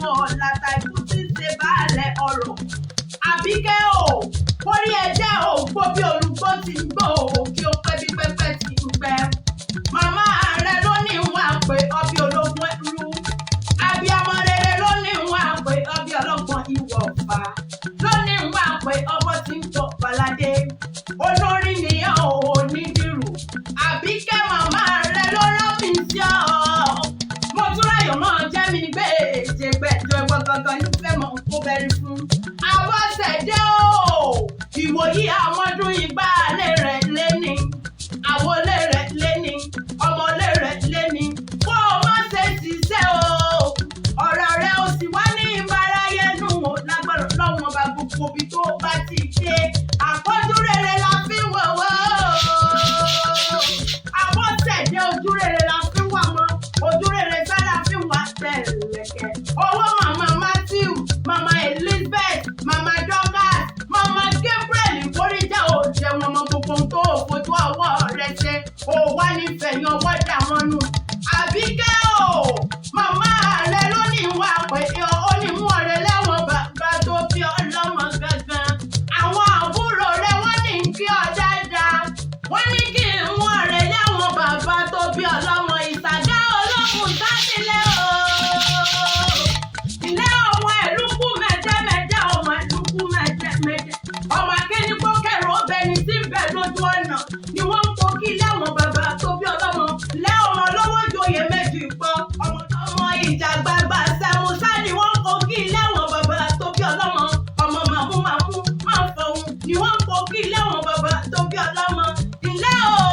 owó ọ̀làtà ikú tí ń ṣe baálẹ̀ ọ̀rọ̀. Àbíkẹ́ o, orí ẹ̀jẹ̀ ò gbó bí olùgbò ti ń gbó o, kí o pẹ́ bí pẹ́pẹ́ ti ń pẹ́. Màmá rẹ ló ní wá pé ọbí ológun ẹrú. Abiyamọ rere ló ní wá pé ọbí ọlọ́gbọ́n ìwọ̀fà. Ló ní wá pé ọbọ̀ tí ń tọ́ balade. Olórí nìyẹn ò ní dìrù. Àbíkẹ́ màmá rẹ ló rán mi sí ọ. Mo tún ráyọ̀ náà jẹ́ mi gbé èjègbẹ́jọ ìwọ gangan ní fẹ́ mọ̀ kó bẹ̀rẹ̀ fún. Abọ́sẹ̀dé o, ìwòyí àwọn ọdún ìgbà lé rẹ̀ léni. Àwọlé rẹ̀ léni, ọmọlé rẹ̀ léni. Kó o má ṣe ṣiṣẹ́ o. Ọ̀rọ̀ rẹ̀ ò sì wá ní ìbárayé nù o. Lágbára lọ́wọ́n bá gbogbo ibi tó bá ti dé. Àpọ́jú rere la fi ń wọ̀wọ́. Abọ́sẹ̀dé ojú rere la fi ń wà mọ́. Ojú rere sára fi ń wà tẹ̀lẹ̀kẹ̀. Owó màmá Matthew, màmá Elizabeth, màmá Dorcas, màmá Gabriel ìforíjà ò jẹun ọmọ gbogbo tó fojú ọwọ́ rẹ̀ ṣe. Ó wá nífẹ̀ẹ́ yan ọwọ́ dà wọ́n nù. Àbíkẹ́ o, màmá rẹ̀ ló ní wá pé ó ní mú ọ̀rẹ́ lẹ́wọ̀n bàbá tó bí ọlọ́mọ gangan. Àwọn àbúrò rẹ̀ wọ́n ní kí ọ dáadáa. Wọ́n ní kí n mú ọ̀rẹ́ lẹ́wọ̀n bàbá tó bí ọlọ́mọ Ìsàgá olókùn sátìlẹ̀ o. Ilé ọmọ ẹ̀lúkú mẹ́jẹ́mẹ́jẹ́, ọmọ ẹ̀lúkú mẹ́jẹ́mẹ́jẹ́. Ọmọ akéde kókèrò obìnrin tí ń bẹ lójú ọ̀nà ni wọ́n ń kó kí ilé àwọn bàbá tó bí ọlọ́mọ. Ilé ọmọ lọ́wọ́ joyè méjì pọ̀. Ọmọ ìjà gbagba Sàmúsá ni wọ́n ń kó kí ilé àwọn bàbá tó bí ọlọ́mọ. Ọmọ màmú máa fọ̀hún ni wọ́n ń kó kí ilé àwọn bàbá tó bí ọlọ́mọ. Ilé o,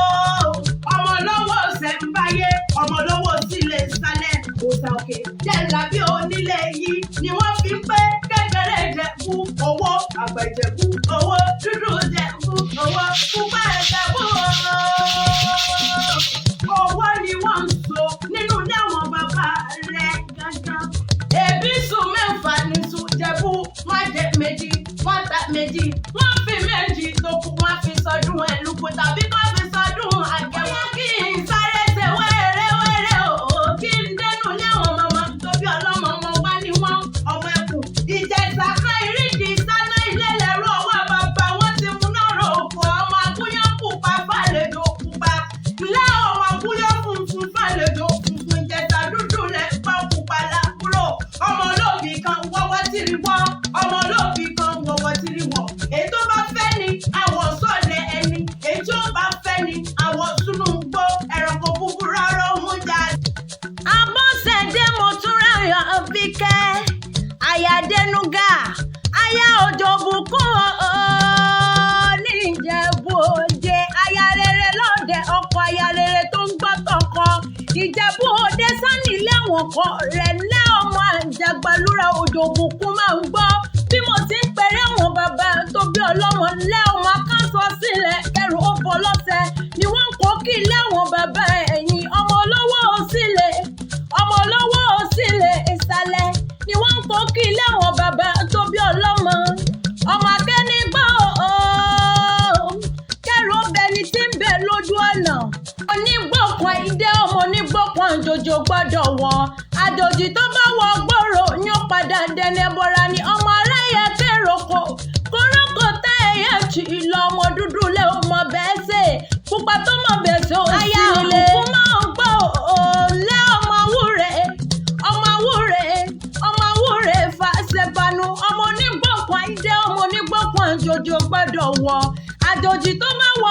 ọmọ lọ́wọ́ Ṣẹ̀ǹbáyé, ọmọ lọ́wọ́ sílẹ̀ sálẹ̀ òòsà òkè. Jẹ́ńlá bí onílé yìí ni wọ́n fi ń pé kékeré Ìjẹ̀bú owó, àgbà Ìjẹ̀bú owó, dúdú Ìjẹ̀bú owó, pupa Ìjẹ̀bú owó ni wọ́n ń so nínú ilé àwọn bàbá rẹ̀ gangan. Èbí sùn mẹ́fà ní sùn Ìjẹ̀bú, wọ́n jẹ méjì, wọ́n ta méjì, wọ́n fi méjì tó kù, wọ́n fi sọdún ẹ̀lúkú tàbí kọ́ fi sọdún àgẹ̀wò. Kí n sáré ṣe wẹ́rẹ́wẹ́rẹ́ o, kí n dénú ilé àwọn màmá tó bí ọlọ́mọ wọn wá ní wọ́n ọmọ ẹkùn. Ìjẹ̀ṣà kan ìrídì sáná ilé lẹ́rú ọwọ́ bàbá wọn ti mú náà rò òkú. Ọmọ agúnyán pupa fàlejò pupa. Ilé ọmọ agúnyán funfun fàlejò funfun. Ìjẹ̀ṣà dúdú rẹ̀ gbọ́ pupa lákúrò. Ọmọ olóbì kan wọ́wọ́ tìrì wọ́. Ọmọ olóbì kan wọ́wọ́ tìrì wọ́. Èyí tó bá fẹ́ ni àwọ̀ sọ̀lẹ̀ ẹni. Èyí tí ó bá fẹ́ ni àwọ̀ súnú gbó. Ẹranko búburú ọ̀rọ̀ mú jáde. Abọ́sẹ̀dé mo tún ráyọ̀ Àbíkẹ́. Ayadenuga, aya òjò bùkún ní Ìjẹ̀bú Òde. Aya rere lóde ọkọ, aya rere tó ń gbọ́ tọkọ. Ìjẹ̀bú Òde sani lẹ́wọ̀n kọ rẹ̀ lẹ́ ọmọ àjàgbàlúra òjò bùkún máa ń gbọ́. Bí mo ti ń pèrè wọn bàbá tó bí ọlọ́mọ lẹ́ ọmọ akáṣọ sílẹ̀ kẹrù ó bọ́ lọ́sẹ̀ ni wọ́n ń kó kí lẹ́wọ̀n bàbá ẹ̀yìn. Ọmọ olówó òsìlẹ̀, ọmọ olówó òsìlẹ̀ ìsàlẹ̀ ni wọ́n ń kó kí lẹ́wọ̀n bàbá tó bí ọlọ́mọ. Ọmọ akẹ́ni gbọ́ kẹrù obìnrin tí ń bẹ lójú ọ̀nà. Onígbọ̀kan ìdè ọmọ onígbọ̀kan àjòjò gbọ́dọ̀ wọ̀. Àjòjì tó bá wọ gbòòrò ni ó padà dẹni bọ́ra ni. Ọmọ aráyẹ kéròkò kórókò tá ẹ̀yẹ jì lọ. Ọmọ dúdú lé ọmọ bẹ́ẹ̀ sè, pupa tó mọ̀ bẹ́ẹ̀ sè ó sì lè. Aya òkú máa ń gbọ́ lé ọmọ wúre, ọmọ wúre, ọmọ wúre fàṣẹbanu. Ọmọ onígbọ̀kan ìdè ọmọ onígbọ̀kan àjòjò gbọ́dọ̀ wọ̀. Àjòjì tó máa wọ